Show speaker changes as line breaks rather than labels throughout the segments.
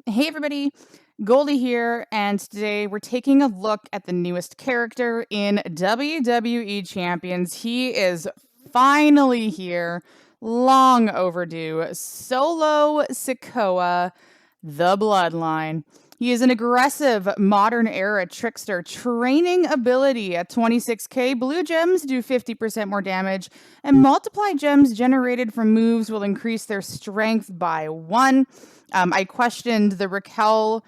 Hey everybody, Goldie here, and today we're taking a look at the newest character in WWE Champions. He is finally here, long overdue. Solo Sikoa, the Bloodline. He is an aggressive, modern era trickster. Training ability at 26k. Blue gems do 50% more damage, and multiply gems generated from moves will increase their strength by 1. I questioned the Raquel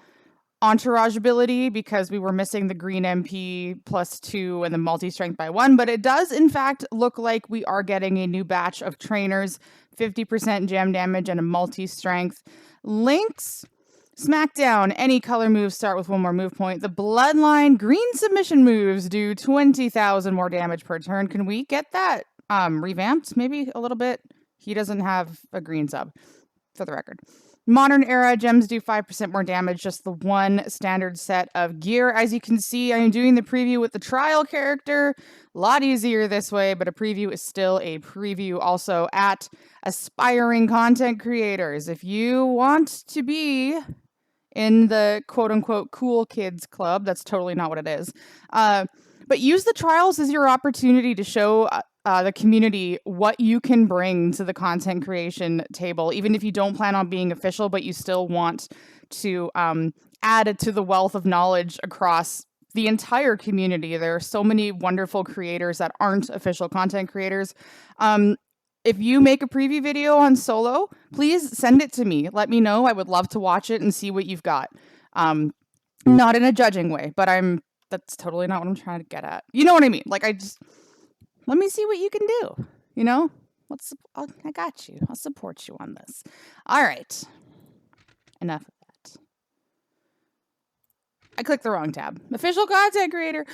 entourage ability because we were missing the green MP +2 and the multi-strength by 1, but it does in fact look like we are getting a new batch of trainers, 50% gem damage and a multi-strength. Links, SmackDown, any color moves start with 1 more move point. The Bloodline green submission moves do 20,000 more damage per turn. Can we get that revamped maybe a little bit? He doesn't have a green sub, for the record. Modern era gems do 5% more damage, just the one standard set of gear. As you can see, I am doing the preview with the trial character. A lot easier this way, but a preview is still a preview. Also at aspiring content creators. If you want to be in the quote-unquote cool kids club, that's totally not what it is. But use the trials as your opportunity to show the community what you can bring to the content creation table, even if you don't plan on being official, but you still want to add to the wealth of knowledge across the entire community. There are so many wonderful creators that aren't official content creators. If you make a preview video on Solo, please send it to me. Let me know. I would love to watch it and see what you've got. Not in a judging way, but that's totally not what I'm trying to get at. You know what I mean? Like, let me see what you can do. You know? I got you. I'll support you on this. All right. Enough of that. I clicked the wrong tab. Official content creator.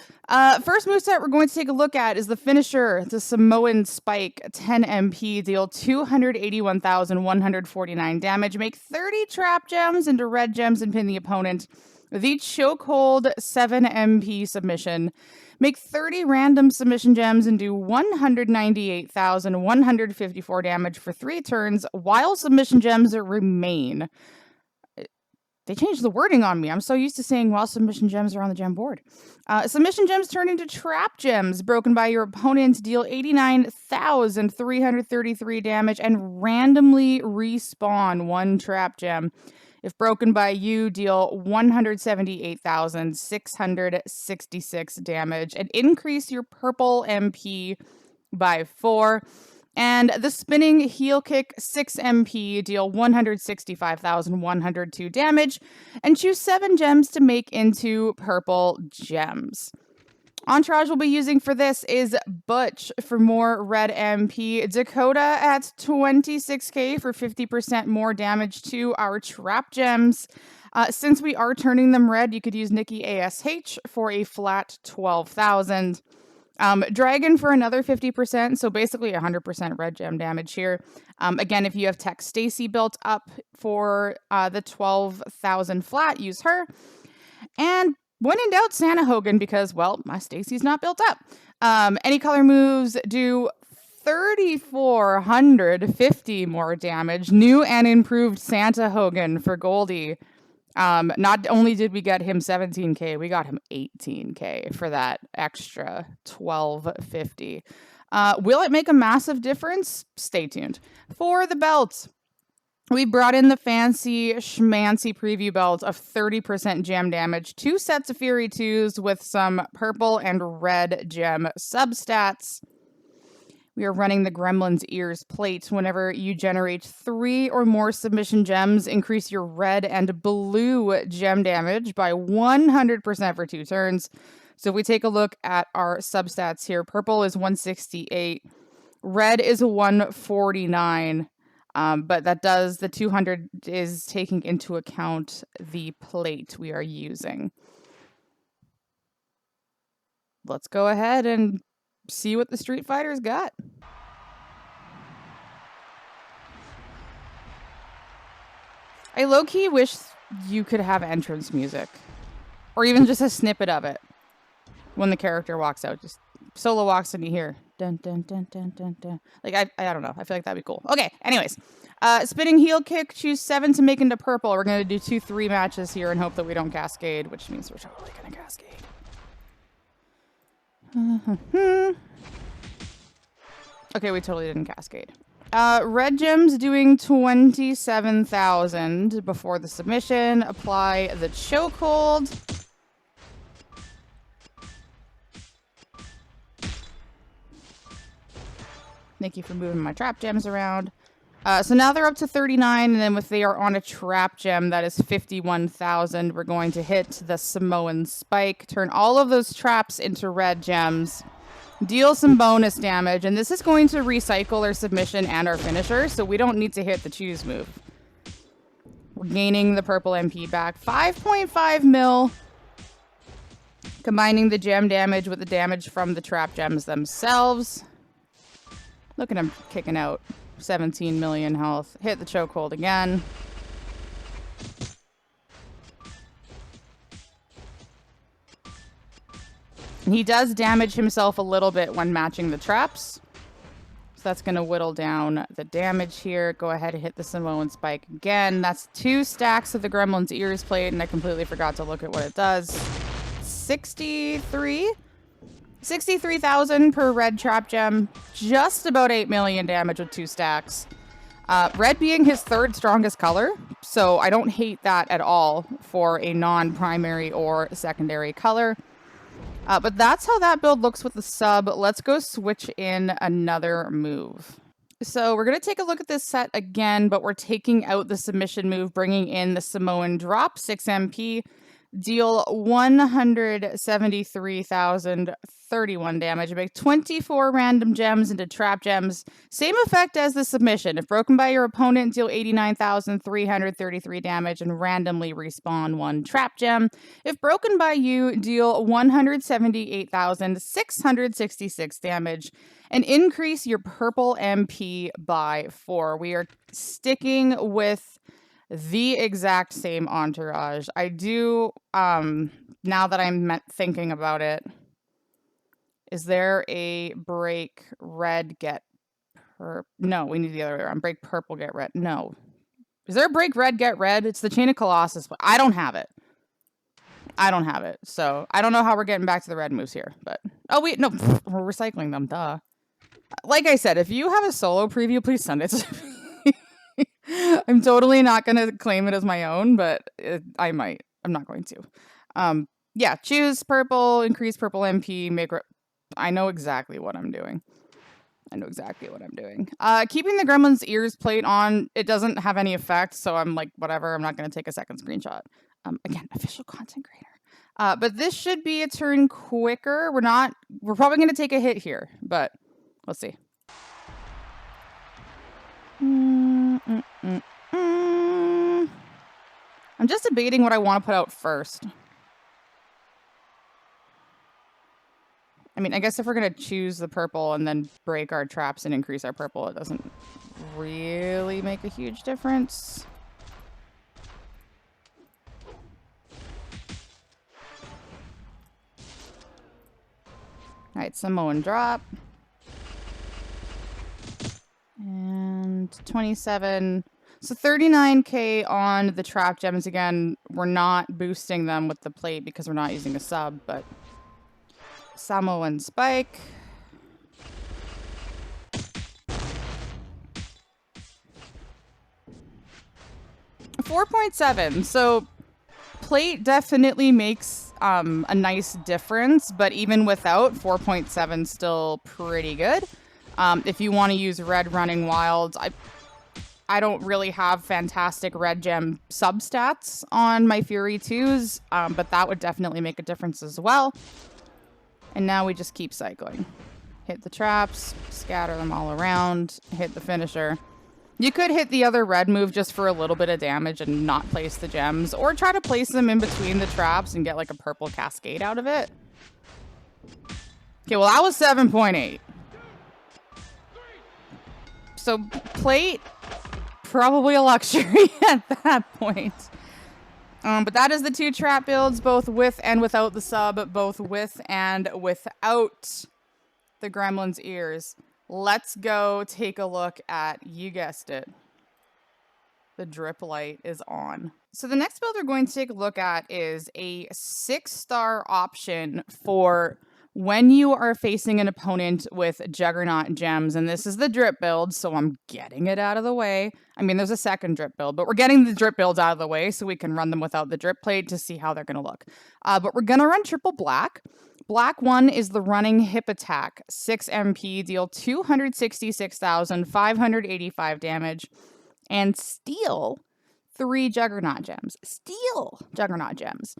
First moveset we're going to take a look at is the finisher, the Samoan Spike, 10 MP, deal 281,149 damage, make 30 trap gems into red gems and pin the opponent. The chokehold 7 MP submission. Make 30 random submission gems and do 198,154 damage for 3 turns while submission gems remain. They changed the wording on me. I'm so used to saying while submission gems are on the gem board. Submission gems turn into trap gems broken by your opponent, deal 89,333 damage, and randomly respawn 1 trap gem. If broken by you, deal 178,666 damage and increase your purple MP by 4. And the spinning heel kick 6 MP, deal 165,102 damage and choose 7 gems to make into purple gems. Entourage we'll be using for this is Butch for more red MP, Dakota at 26k for 50% more damage to our trap gems. Since we are turning them red, you could use Nikki ASH for a flat 12,000. Dragon for another 50%, so basically 100% red gem damage here. Again, if you have Tech Stacy built up for the 12,000 flat, use her. And when in doubt, Santa Hogan, because, well, my Stacy's not built up. Any color moves do 3,450 more damage. New and improved Santa Hogan for Goldie. Not only did we get him 17k, we got him 18k for that extra 1,250. Will it make a massive difference? Stay tuned. For the belts, we brought in the fancy schmancy preview belt of 30% gem damage, 2 sets of Fury 2s with some purple and red gem substats. We are running the Gremlin's Ears plate. Whenever you generate 3 or more submission gems, increase your red and blue gem damage by 100% for 2 turns. So if we take a look at our substats here, purple is 168, red is 149. But the 200 is taking into account the plate we are using. Let's go ahead and see what the Street Fighter's got. I low-key wish you could have entrance music. Or even just a snippet of it. When the character walks out. Just Solo walks in, you hear dun, dun, dun, dun, dun, dun. Like, I don't know. I feel like that'd be cool. Okay, anyways. Spinning heel kick, choose 7 to make into purple. We're going to do 2-3 matches here and hope that we don't cascade, which means we're totally going to cascade. Okay, we totally didn't cascade. Red gems doing 27,000 before the submission. Apply the chokehold. Thank you for moving my trap gems around. So now they're up to 39, and then if they are on a trap gem, that is 51,000. We're going to hit the Samoan spike, turn all of those traps into red gems, deal some bonus damage, and this is going to recycle our submission and our finisher, so we don't need to hit the choose move. We're gaining the purple MP back. 5.5 mil. Combining the gem damage with the damage from the trap gems themselves. Look at him kicking out. 17 million health. Hit the chokehold again. And he does damage himself a little bit when matching the traps. So that's going to whittle down the damage here. Go ahead and hit the Samoan spike again. That's 2 stacks of the Gremlin's ears plate, and I completely forgot to look at what it does. 63,000 per red trap gem. Just about 8 million damage with 2 stacks. Red being his 3rd strongest color, so I don't hate that at all for a non-primary or secondary color. But that's how that build looks with the sub. Let's go switch in another move. So we're going to take a look at this set again, but we're taking out the submission move, bringing in the Samoan drop, 6 MP. Deal 173,031 damage. Make 24 random gems into trap gems. Same effect as the submission. If broken by your opponent, deal 89,333 damage and randomly respawn 1 trap gem. If broken by you, deal 178,666 damage and increase your purple MP by 4. We are sticking with the exact same entourage. I do, now that I'm thinking about it, is there a break red get purple? No, we need the other way around. Break purple get red. No. Is there a break red get red? It's the Chain of Colossus, but I don't have it. So I don't know how we're getting back to the red moves here, but oh wait, no, we're recycling them, duh. Like I said, if you have a solo preview, please send it to me. I'm totally not going to claim it as my own, but I might. I'm not going to. Yeah, choose purple, increase purple MP, I know exactly what I'm doing. Keeping the Gremlin's ears plate on, it doesn't have any effect, so I'm like, whatever, I'm not going to take a second screenshot. Again, official content creator. But this should be a turn quicker. We're probably going to take a hit here, but let's see. I'm just debating what I want to put out first. I mean, I guess if we're going to choose the purple and then break our traps and increase our purple, it doesn't really make a huge difference. All right, Samoan drop. And 27. So 39k on the trap gems again. We're not boosting them with the plate because we're not using a sub, but Samoan spike. $4.7. So plate definitely makes a nice difference, but even without, 4.7 still pretty good. If you want to use red running wilds, I don't really have fantastic red gem substats on my Fury 2s, but that would definitely make a difference as well. And now we just keep cycling. Hit the traps, scatter them all around, hit the finisher. You could hit the other red move just for a little bit of damage and not place the gems, or try to place them in between the traps and get like a purple cascade out of it. Okay, well that was 7.8. So plate, probably a luxury at that point. But that is the 2 trap builds, both with and without the sub, both with and without the gremlin's ears. Let's go take a look at, you guessed it, the drip light is on. So the next build we're going to take a look at is a 6-star option for when you are facing an opponent with Juggernaut gems. And this is the drip build, so I'm getting it out of the way. I mean, there's a second drip build, but we're getting the drip builds out of the way so we can run them without the drip plate to see how they're going to look. But we're going to run triple black. Black 1 is the running hip attack. 6 MP, deal 266,585 damage. And steal 3 Juggernaut gems. Steal Juggernaut gems.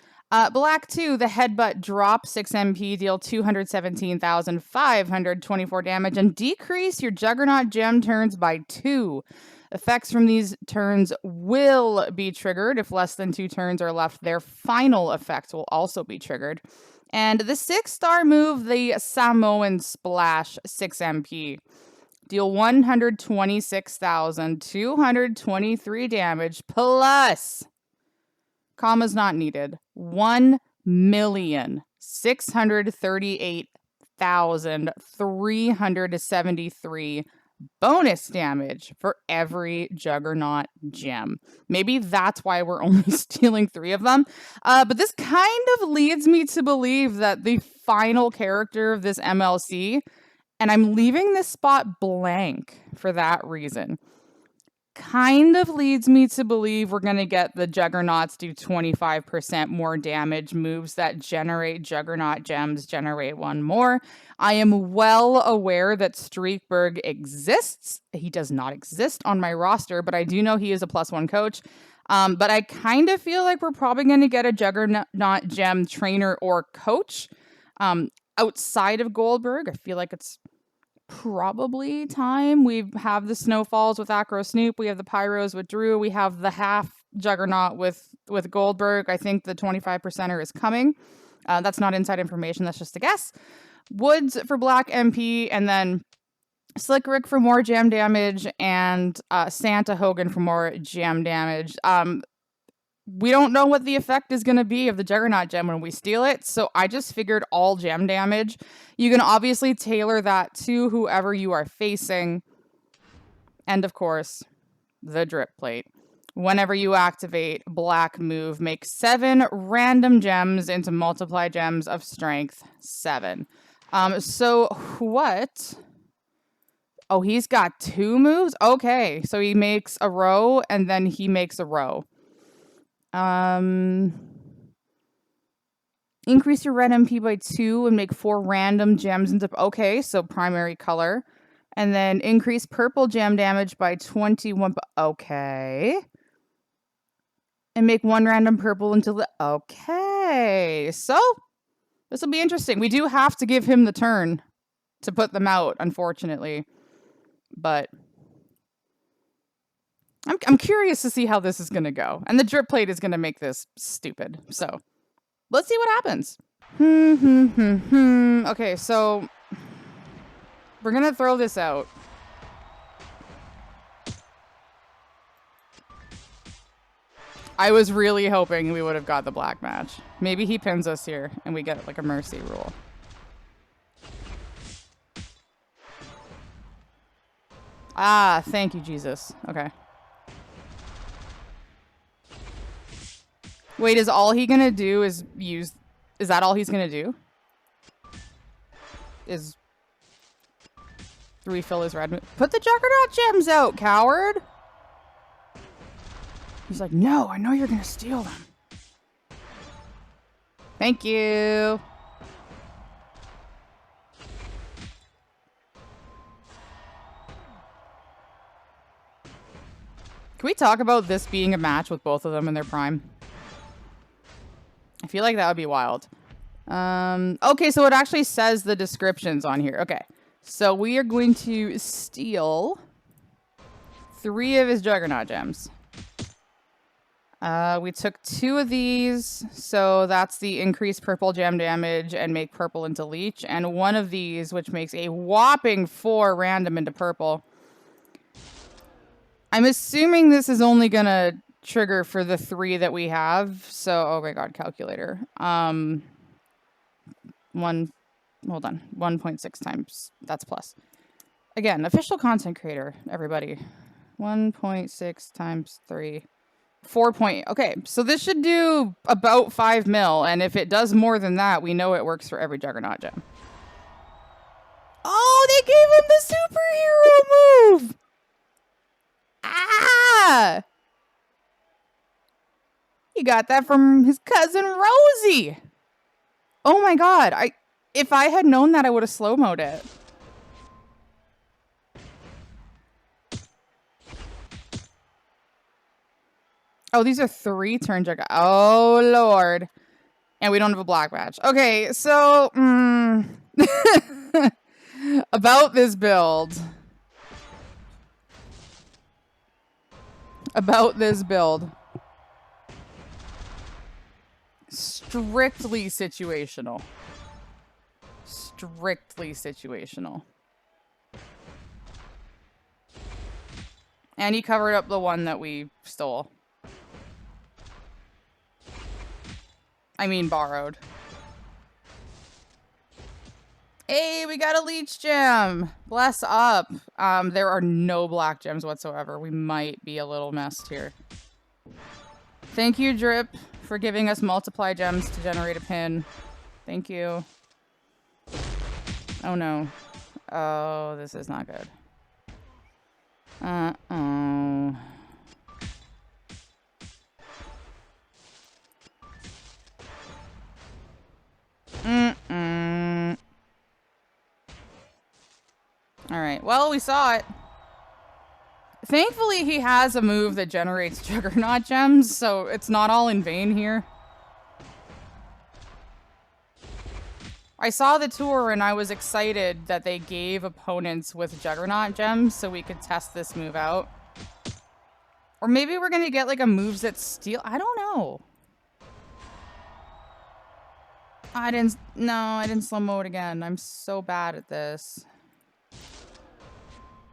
Black 2, the headbutt drop, 6 MP, deal 217,524 damage, and decrease your Juggernaut gem turns by 2. Effects from these turns will be triggered. If less than 2 turns are left, their final effect will also be triggered. And the 6-star move, the Samoan Splash, 6 MP. Deal 126,223 damage plus, commas not needed, 1,638,373 bonus damage for every Juggernaut gem. Maybe that's why we're only stealing 3 of them. But this kind of leads me to believe that the final character of this MLC, and I'm leaving this spot blank for that reason, kind of leads me to believe we're going to get the Juggernauts do 25% more damage. Moves that generate Juggernaut gems generate 1 more. I am well aware that Streakberg exists. He does not exist on my roster, but I do know he is a +1 coach. But I kind of feel like we're probably going to get a Juggernaut gem trainer or coach. Outside of Goldberg, I feel like it's probably time. We have the Snowfalls with Acro Snoop. We have the Pyros with Drew. We have the half Juggernaut with Goldberg. I think the 25%er is coming. That's not inside information. That's just a guess. Woods for Black MP, and then Slick Rick for more gem damage, and Santa Hogan for more gem damage. We don't know what the effect is going to be of the Juggernaut gem when we steal it, so I just figured all gem damage. You can obviously tailor that to whoever you are facing. And of course, the drip plate. Whenever you activate Black move, make 7 random gems into multiply gems of strength 7. So what? Oh, he's got 2 moves? Okay, so he makes a row and then he makes a row. Increase your red MP by 2 and make 4 random gems into... Okay, so primary color. And then increase purple gem damage by 21... Okay. And make 1 random purple into the... Okay. So, this will be interesting. We do have to give him the turn to put them out, unfortunately. But... I'm curious to see how this is going to go. And the drip plate is going to make this stupid. So, let's see what happens. Okay, so we're going to throw this out. I was really hoping we would have got the black match. Maybe he pins us here and we get like a mercy rule. Ah, thank you, Jesus. Okay. Wait, is all he gonna do is use... Is that all he's gonna do? Is... refill his red... Put the Juggernaut gems out, coward! He's like, no, I know you're gonna steal them. Thank you. Can we talk about this being a match with both of them in their prime? I feel like that would be wild. Okay, so it actually says the descriptions on here. Okay, so we are going to steal 3 of his Juggernaut gems. We took 2 of these, so that's the increased purple gem damage and make purple into leech, and 1 of these, which makes a whopping 4 random into purple. I'm assuming this is only gonna trigger for the 3 that we have. So, oh my god, calculator. 1, hold on. 1.6 times. That's plus. Again, official content creator, everybody. 1.6 times 3. 4 point. Okay, so this should do about 5 mil, and if it does more than that, we know it works for every Juggernaut gem. Oh, they gave him the superhero move! Ah! He got that from his cousin Rosie. Oh my god, if I had known that, I would have slow-moed it. Oh, these are 3 turn Juggernaut. Oh, Lord. And we don't have a black badge. Okay, so... about this build. About this build. Strictly situational. Strictly situational. And he covered up the one that we stole. I mean, borrowed. Hey, we got a leech gem. Bless up. There are no black gems whatsoever. We might be a little messed here. Thank you, Drip, for giving us multiply gems to generate a pin. Thank you. Oh, no. Oh, this is not good. Uh-oh. Alright, well, we saw it. Thankfully, he has a move that generates Juggernaut gems, so it's not all in vain here. I saw the tour and I was excited that they gave opponents with Juggernaut gems so we could test this move out. Or maybe we're gonna get like a moves that steal. I don't know. I didn't slow mode again. I'm so bad at this.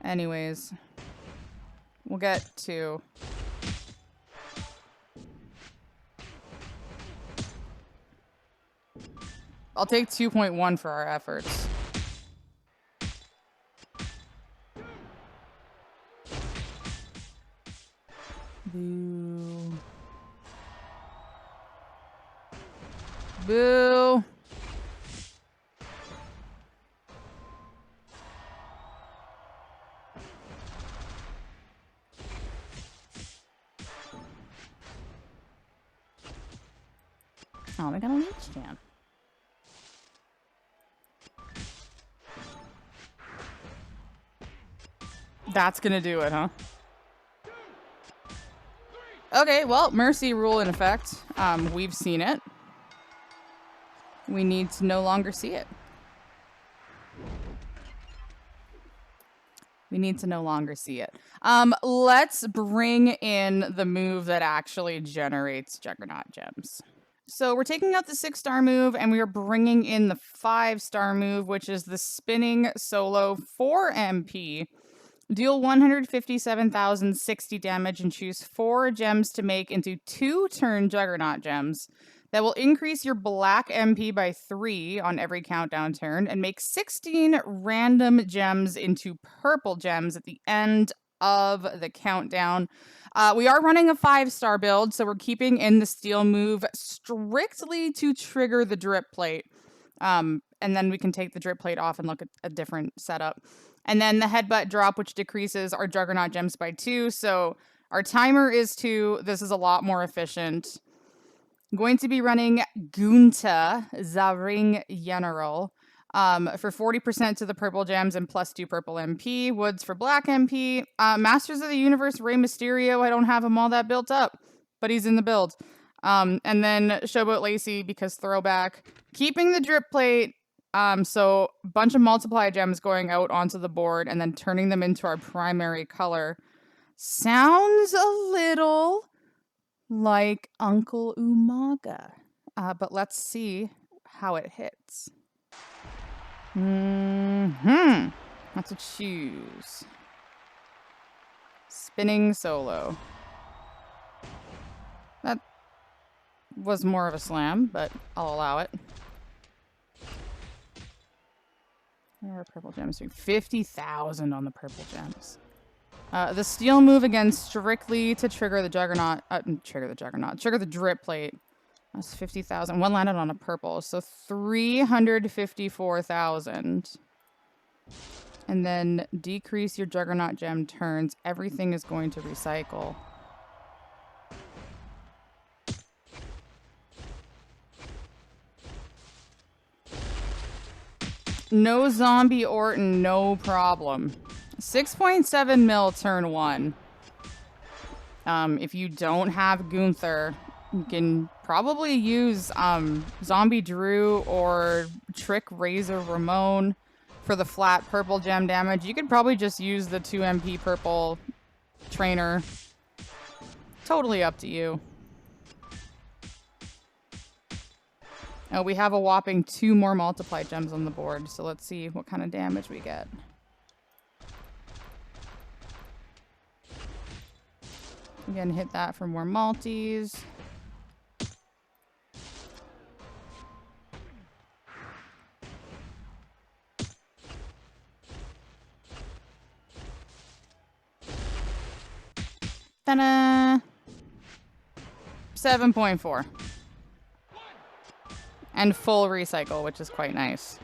Anyways, we'll get 2. I'll take 2.1 for our efforts. Boo. Boo. Oh, they got a leech jam. That's gonna do it, huh? Okay, well, mercy rule in effect. We've seen it. We need to no longer see it. We need to no longer see it. Let's bring in the move that actually generates Juggernaut gems. So we're taking out the 6-star move, and we are bringing in the 5-star move, which is the spinning solo 4 MP. Deal 157,060 damage and choose 4 gems to make into 2 turn Juggernaut gems. That will increase your black MP by 3 on every countdown turn and make 16 random gems into purple gems at the end of the countdown. We are running a 5-star build, so we're keeping in the steal move strictly to trigger the drip plate. And then we can take the drip plate off and look at a different setup. And then the headbutt drop, which decreases our Juggernaut gems by 2. So our timer is 2. This is a lot more efficient. I'm going to be running Gunta Zaring General for 40% to the purple gems and plus 2 purple MP. Woods for black MP. Masters of the Universe, Rey Mysterio. I don't have him all that built up, but he's in the build. And then Showboat Lacey because throwback. Keeping the drip plate. So a bunch of multiply gems going out onto the board and then turning them into our primary color. Sounds a little like Uncle Umaga. But let's see how it hits. Let's choose. Spinning solo. That was more of a slam, but I'll allow it. What are purple gems doing? 50,000 on the purple gems. The steel move again strictly to trigger the Juggernaut. Trigger the drip plate. That's 50,000. One landed on a purple, so 354,000. And then decrease your Juggernaut gem turns. Everything is going to recycle. No zombie Orton, no problem. 6.7 mil turn 1. If you don't have Gunther, you can probably use Zombie Drew or Trick Razor Ramon for the flat purple gem damage. You could probably just use the 2 MP purple trainer. Totally up to you. Oh, we have a whopping 2 more multiply gems on the board, so let's see what kind of damage we get. Again, hit that for more multis. Ta-da! 7.4. And full recycle, which is quite nice.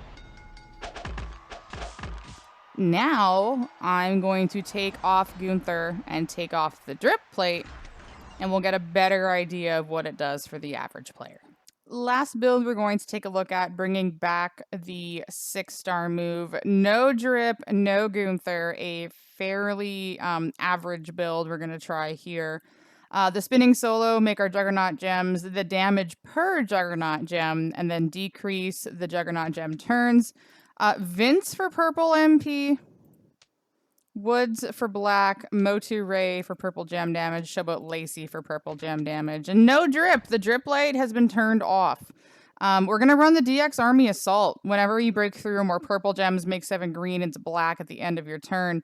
Now, I'm going to take off Gunther and take off the drip plate, and we'll get a better idea of what it does for the average player. Last build we're going to take a look at, bringing back the 6-star move. No drip, no Gunther, a fairly average build we're going to try here. The spinning solo, make our Juggernaut gems, the damage per Juggernaut gem, and then decrease the Juggernaut gem turns. Vince for purple MP, Woods for black, Motu Ray for purple gem damage, Showboat Lacey for purple gem damage, and no drip. The drip light has been turned off. We're going to run the DX Army Assault. Whenever you break through more purple gems, make 7 green into black at the end of your turn.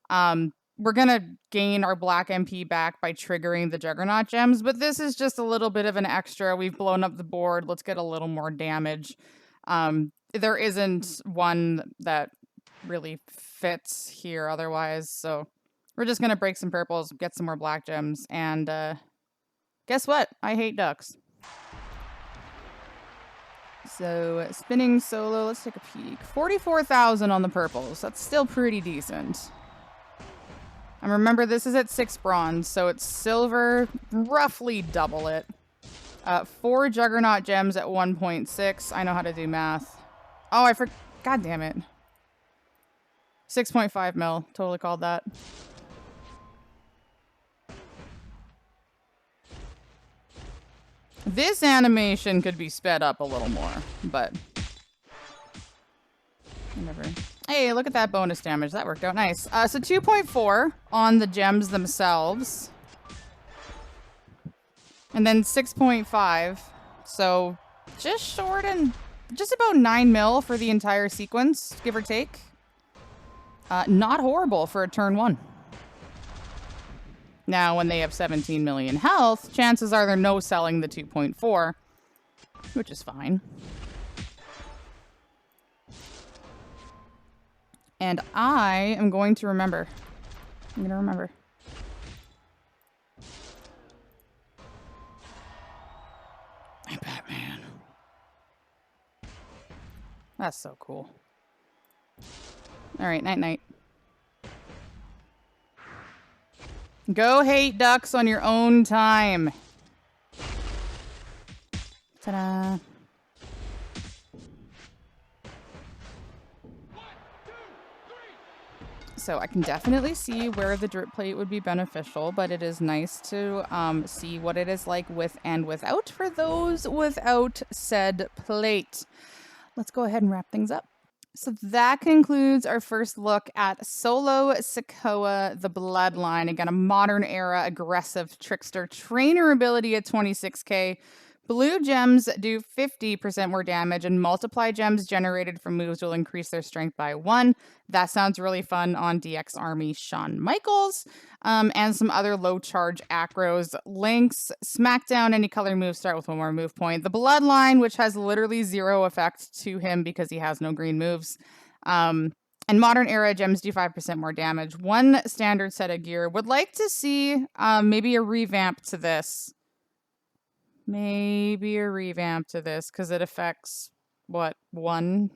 We're going to gain our black MP back by triggering the Juggernaut gems, but this is just a little bit of an extra. We've blown up the board. Let's get a little more damage. There isn't one that really fits here otherwise, so we're just going to break some purples, get some more black gems, and guess what? I hate ducks. So, spinning solo, let's take a peek. 44,000 on the purples. That's still pretty decent. And remember, this is at 6 bronze, so it's silver, roughly double it. 4 Juggernaut gems at 1.6. I know how to do math. Oh, I forgot. God damn it. 6.5 mil. Totally called that. This animation could be sped up a little more, but whatever. Hey, look at that bonus damage. That worked out nice. So 2.4 on the gems themselves. And then 6.5. So just short and just about 9 mil for the entire sequence, give or take. Not horrible for a turn 1. Now, when they have 17 million health, chances are they're no-selling the 2.4, which is fine. And I am going to remember. I'm going to remember. I'm Batman. That's so cool. All right, night-night. Go hate ducks on your own time. Ta-da. So I can definitely see where the drip plate would be beneficial, but it is nice to see what it is like with and without for those without said plate. Let's go ahead and wrap things up. So that concludes our first look at Solo Sikoa, the Bloodline. Again, a modern era aggressive trickster trainer ability at 26k. Blue gems do 50% more damage, and multiply gems generated from moves will increase their strength by 1. That sounds really fun on DX Army Shawn Michaels, and some other low charge acros. Links, Smackdown, any color moves start with 1 more move point. The Bloodline, which has literally 0 effect to him because he has no green moves. And modern era gems do 5% more damage. One standard set of gear. Would like to see maybe a revamp to this. Maybe a revamp to this because it affects, what, one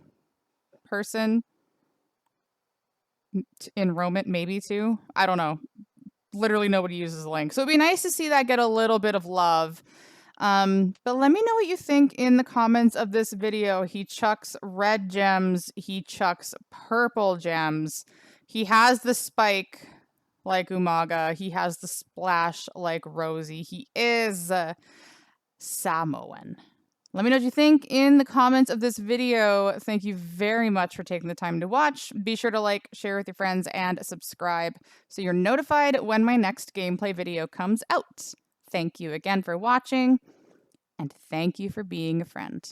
person? Enrollment, maybe two? I don't know. Literally nobody uses the link. So it'd be nice to see that get a little bit of love. But let me know what you think in the comments of this video. He chucks red gems. He chucks purple gems. He has the spike like Umaga. He has the splash like Rosie. He is Samoan. Let me know what you think in the comments of this video. Thank you very much for taking the time to watch. Be sure to like, share with your friends, and subscribe so you're notified when my next gameplay video comes out. Thank you again for watching, and thank you for being a friend.